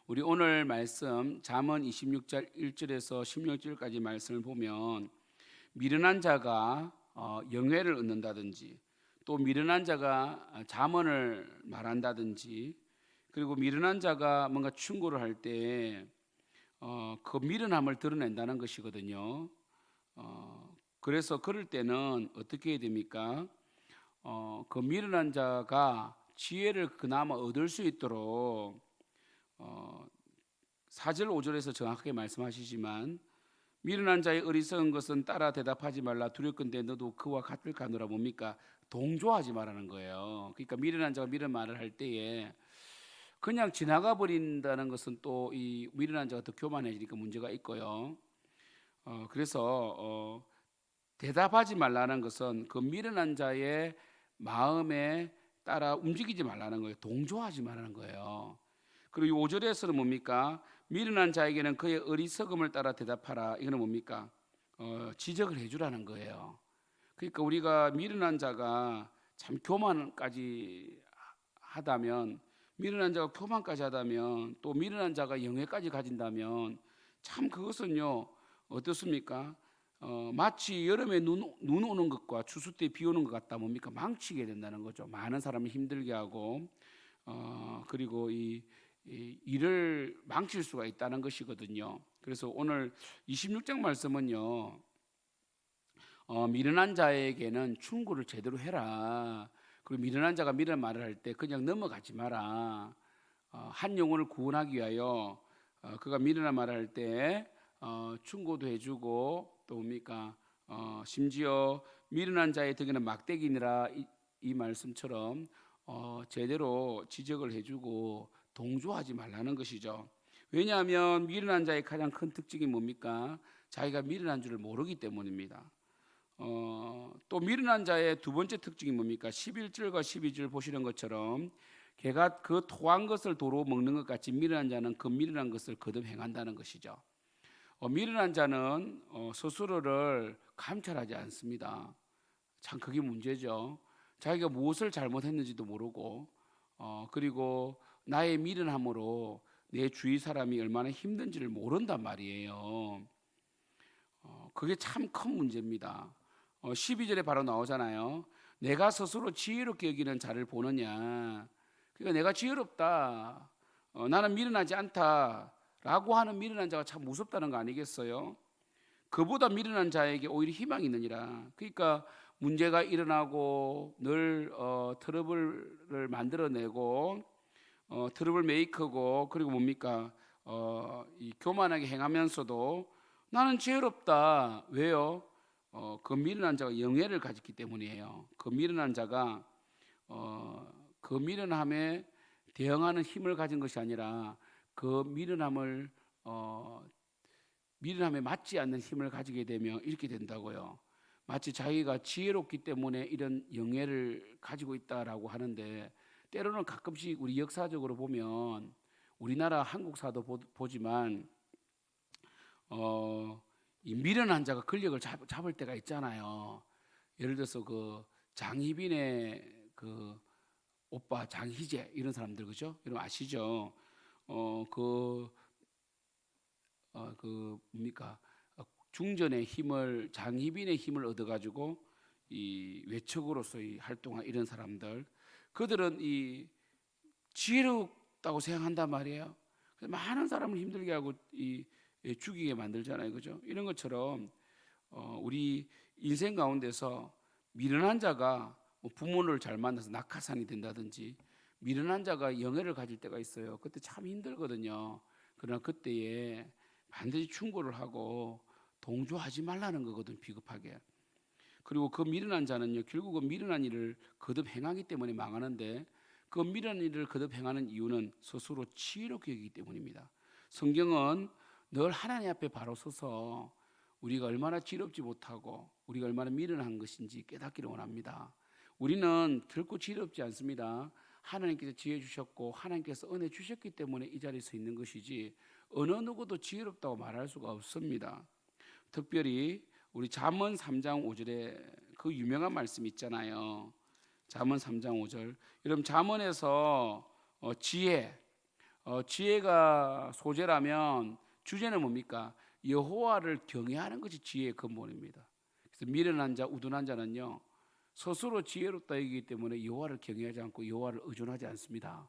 우리 오늘 말씀 잠언 26장 1절에서 16절까지 말씀을 보면 미련한 자가 영예를 얻는다든지 또 미련한 자가 잠언을 말한다든지 그리고 미련한 자가 뭔가 충고를 할 때 그 미련함을 드러낸다는 것이거든요. 그래서 그럴 때는 어떻게 해야 됩니까? 그 미련한 자가 지혜를 그나마 얻을 수 있도록 4절 5절에서 정확하게 말씀하시지만 미련한 자의 어리석은 것은 따라 대답하지 말라 두렵건대 너도 그와 같을까노라. 뭡니까? 동조하지 말라는 거예요. 그러니까 미련한 자가 미련 말을 할 때에 그냥 지나가 버린다는 것은 또 이 미련한 자가 더 교만해지니까 문제가 있고요. 그래서 대답하지 말라는 것은 그 미련한 자의 마음에 따라 움직이지 말라는 거예요. 동조하지 말라는 거예요. 그리고 5절에서는 뭡니까? 미련한 자에게는 그의 어리석음을 따라 대답하라. 이거는 뭡니까? 지적을 해주라는 거예요. 그러니까 우리가 미련한 자가 참 교만까지 하다면, 미련한 자가 교만까지 하다면, 또 미련한 자가 영예까지 가진다면 참 그것은요 어떻습니까? 마치 여름에 눈 오는 것과 추수 때 비 오는 것 같다. 뭡니까? 망치게 된다는 거죠. 많은 사람을 힘들게 하고 그리고 이 일을 망칠 수가 있다는 것이거든요. 그래서 오늘 26장 말씀은요, 미련한 자에게는 충고를 제대로 해라. 그리고 미련한 자가 미련한 말을 할 때 그냥 넘어가지 마라. 한 영혼을 구원하기 위하여 그가 미련한 말을 할 때 충고도 해주고 또 뭡니까? 심지어 미련한 자의 덕에는 막대기니라 이 말씀처럼 제대로 지적을 해주고 동조하지 말라는 것이죠. 왜냐하면 미련한 자의 가장 큰 특징이 뭡니까? 자기가 미련한 줄을 모르기 때문입니다. 또 미련한 자의 두 번째 특징이 뭡니까? 11절과 12절 보시는 것처럼 개가 그 토한 것을 도로 먹는 것 같이 미련한 자는 그 미련한 것을 거듭 행한다는 것이죠. 미련한 자는 스스로를 감찰하지 않습니다. 참 그게 문제죠. 자기가 무엇을 잘못했는지도 모르고 그리고 나의 미련함으로 내 주위 사람이 얼마나 힘든지를 모른단 말이에요. 그게 참 큰 문제입니다. 12절에 바로 나오잖아요. 내가 스스로 지혜롭게 여기는 자를 보느냐. 그러니까 내가 지혜롭다. 나는 미련하지 않다. 라고 하는 미련한 자가 참 무섭다는 거 아니겠어요? 그보다 미련한 자에게 오히려 희망이 있느니라. 그러니까 문제가 일어나고 늘 트러블을 만들어내고 트러블 메이커고 그리고 뭡니까? 이 교만하게 행하면서도 나는 지혜롭다. 왜요? 그 미련한 자가 영예를 가졌기 때문이에요. 그 미련한 자가 그 미련함에 대응하는 힘을 가진 것이 아니라 그 미련함에 맞지 않는 힘을 가지게 되면 이렇게 된다고요. 마치 자기가 지혜롭기 때문에 이런 영예를 가지고 있다라고 하는데 때로는 가끔씩 우리 역사적으로 보면 우리나라 한국사도 보지만 이 미련한 자가 권력을 잡을 때가 있잖아요. 예를 들어서 그 장희빈의 그 오빠 장희재 이런 사람들 그죠? 여러분 아시죠? 그 뭡니까? 중전의 힘을 장희빈의 힘을 얻어가지고 이 외척으로서 활동한 이런 사람들 그들은 이 지혜롭다고 생각한단 말이에요. 그래서 많은 사람을 힘들게 하고 죽이게 만들잖아요, 그죠? 이런 것처럼 우리 인생 가운데서 미련한 자가 뭐 부모를 잘 만나서 낙하산이 된다든지 미련한 자가 영예를 가질 때가 있어요. 그때 참 힘들거든요. 그러나 그때에 반드시 충고를 하고 동조하지 말라는 거거든, 비겁하게. 그리고 그 미련한 자는요, 결국은 미련한 일을 거듭 행하기 때문에 망하는데 그 미련한 일을 거듭 행하는 이유는 스스로 지혜롭게 여기기 때문입니다. 성경은 늘 하나님 앞에 바로 서서 우리가 얼마나 지혜롭지 못하고 우리가 얼마나 미련한 것인지 깨닫기를 원합니다. 우리는 결코 지혜롭지 않습니다. 하나님께서 지혜 주셨고 하나님께서 은혜 주셨기 때문에 이 자리에 서 있는 것이지 어느 누구도 지혜롭다고 말할 수가 없습니다. 특별히 우리 잠언 3장 5절에 그 유명한 말씀 있잖아요. 잠언 3장 5절. 여러분 잠언에서 지혜 지혜가 소재라면 주제는 뭡니까? 여호와를 경외하는 것이 지혜의 근본입니다. 그래서 미련한 자, 우둔한 자는요, 스스로 지혜롭다 여기기 때문에 여호와를 경외하지 않고 여호와를 의존하지 않습니다.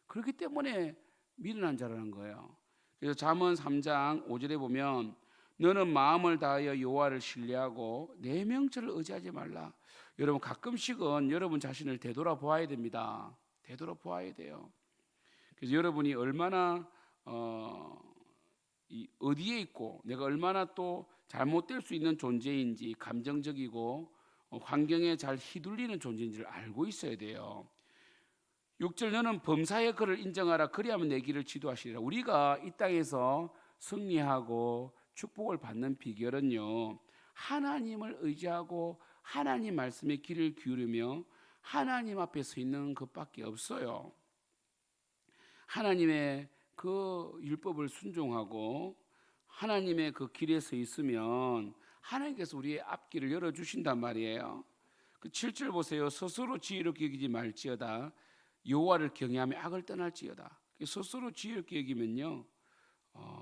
그렇기 때문에 미련한 자라는 거예요. 그래서 잠언 3장 5절에 보면 너는 마음을 다하여 여호와를 신뢰하고 내 명철을 의지하지 말라. 여러분 가끔씩은 여러분 자신을 되돌아보아야 됩니다. 되돌아보아야 돼요. 그래서 여러분이 얼마나 어디에 있고 내가 얼마나 또 잘못될 수 있는 존재인지, 감정적이고 환경에 잘 휘둘리는 존재인지를 알고 있어야 돼요. 6절 너는 범사의 그를 인정하라. 그리하면 내 길을 지도하시리라. 우리가 이 땅에서 승리하고 축복을 받는 비결은요, 하나님을 의지하고 하나님 말씀에 귀를 기울이며 하나님 앞에 서 있는 것밖에 없어요. 하나님의 그 율법을 순종하고 하나님의 그 길에 서 있으면 하나님께서 우리의 앞길을 열어주신단 말이에요. 그 7절 보세요. 스스로 지혜롭게 여기지 말지어다. 여호와를 경외하며 악을 떠날지어다. 스스로 지혜롭게 여기면요,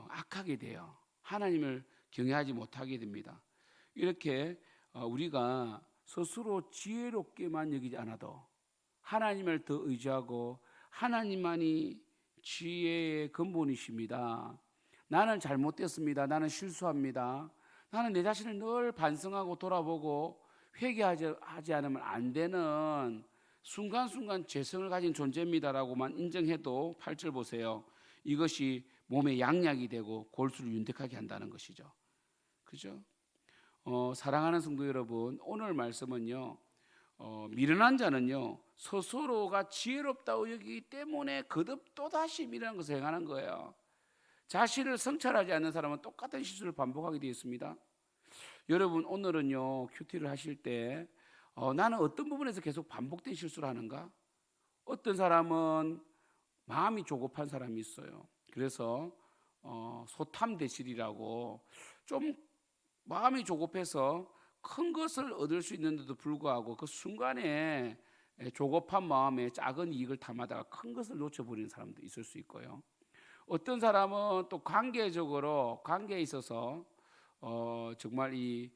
악하게 돼요. 하나님을 경외하지 못하게 됩니다. 이렇게 우리가 스스로 지혜롭게만 여기지 않아도 하나님을 더 의지하고 하나님만이 지혜의 근본이십니다. 나는 잘못됐습니다. 나는 실수합니다. 나는 내 자신을 늘 반성하고 돌아보고 회개하지 않으면 안 되는 순간순간 죄성을 가진 존재입니다라고만 인정해도 8절 보세요. 이것이 몸에 양약이 되고 골수를 윤택하게 한다는 것이죠. 그죠? 사랑하는 성도 여러분, 오늘 말씀은요, 미련한 자는요 스스로가 지혜롭다고 여기기 때문에 거듭 또다시 미련한 것을 행하는 거예요. 자신을 성찰하지 않는 사람은 똑같은 실수를 반복하게 되어 있습니다. 여러분 오늘은요 큐티를 하실 때 나는 어떤 부분에서 계속 반복된 실수를 하는가? 어떤 사람은 마음이 조급한 사람이 있어요. 그래서 소탐대실이라고 좀 마음이 조급해서 큰 것을 얻을 수 있는데도 불구하고 그 순간에 조급한 마음에 작은 이익을 탐하다가 큰 것을 놓쳐버리는 사람도 있을 수 있고요. 어떤 사람은 또 관계에 있어서 정말 이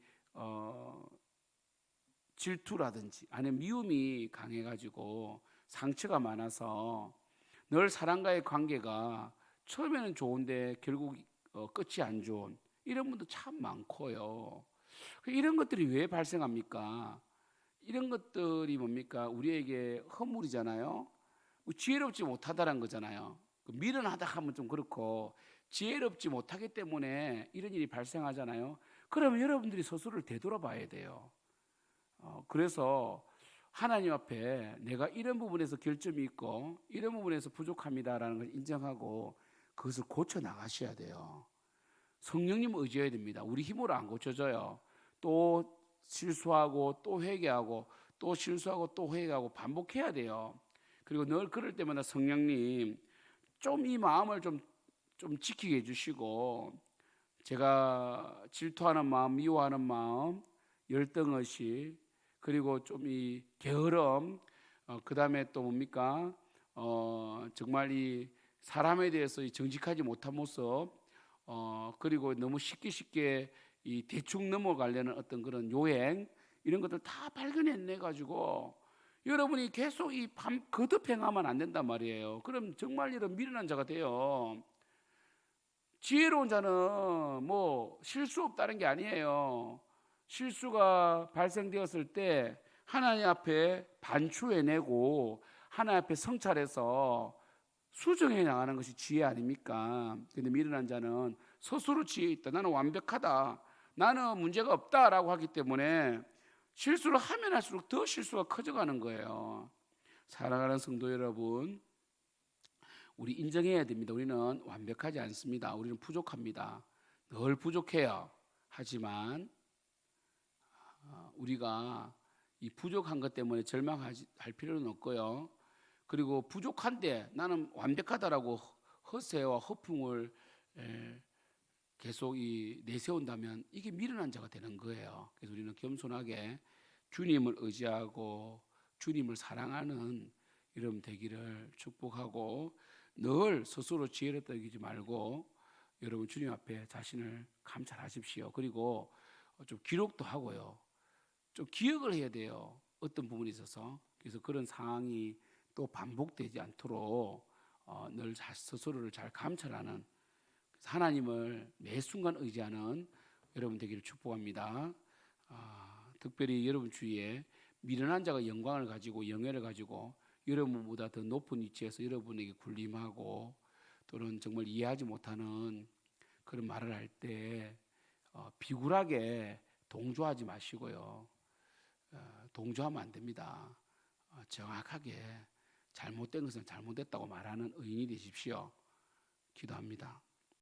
질투라든지 아니면 미움이 강해가지고 상처가 많아서 늘 사람과의 관계가 처음에는 좋은데 결국 끝이 안 좋은 이런 분도 참 많고요. 이런 것들이 왜 발생합니까? 이런 것들이 뭡니까? 우리에게 허물이잖아요. 지혜롭지 못하다는 거잖아요. 미련하다 하면 좀 그렇고 지혜롭지 못하기 때문에 이런 일이 발생하잖아요. 그러면 여러분들이 스스로를 되돌아봐야 돼요. 그래서 하나님 앞에 내가 이런 부분에서 결점이 있고 이런 부분에서 부족합니다라는 걸 인정하고 그것을 고쳐 나가셔야 돼요. 성령님 의지해야 됩니다. 우리 힘으로 안 고쳐져요. 또 실수하고 또 회개하고 또 실수하고 또 회개하고 반복해야 돼요. 그리고 늘 그럴 때마다 성령님 좀 이 마음을 좀 지키게 해주시고 제가 질투하는 마음, 미워하는 마음, 열등의식 그리고 좀 이 게으름 그 다음에 또 뭡니까 정말 이 사람에 대해서 정직하지 못한 모습 그리고 너무 쉽게 이 대충 넘어가려는 어떤 그런 요행 이런 것들 다 발견해내 가지고 여러분이 계속 이 거듭 행하면 안 된단 말이에요. 그럼 정말 이런 미련한 자가 돼요. 지혜로운 자는 뭐 실수 없다는 게 아니에요. 실수가 발생되었을 때 하나님 앞에 반추해내고 하나님 앞에 성찰해서 수정해 나가는 것이 지혜 아닙니까? 근데 미련한 자는 스스로 지혜 있다. 나는 완벽하다. 나는 문제가 없다라고 하기 때문에 실수를 하면 할수록 더 실수가 커져가는 거예요. 사랑하는 성도 여러분, 우리 인정해야 됩니다. 우리는 완벽하지 않습니다. 우리는 부족합니다. 늘 부족해요. 하지만 우리가 이 부족한 것 때문에 절망할 필요는 없고요. 그리고 부족한데 나는 완벽하다라고 허세와 허풍을 계속 내세운다면 이게 미련한 자가 되는 거예요. 그래서 우리는 겸손하게 주님을 의지하고 주님을 사랑하는 이름 되기를 축복하고 늘 스스로 지혜롭다 여기지 말고 여러분 주님 앞에 자신을 감찰하십시오. 그리고 좀 기록도 하고요. 좀 기억을 해야 돼요. 어떤 부분에 있어서. 그래서 그런 상황이 또 반복되지 않도록 늘 스스로를 잘 감찰하는 하나님을 매 순간 의지하는 여러분 되기를 축복합니다. 특별히 여러분 주위에 미련한 자가 영광을 가지고 영예를 가지고 여러분보다 더 높은 위치에서 여러분에게 군림하고 또는 정말 이해하지 못하는 그런 말을 할 때 비굴하게 동조하지 마시고요. 동조하면 안 됩니다. 정확하게 잘못된 것은 잘못됐다고 말하는 의인이 되십시오. 기도합니다.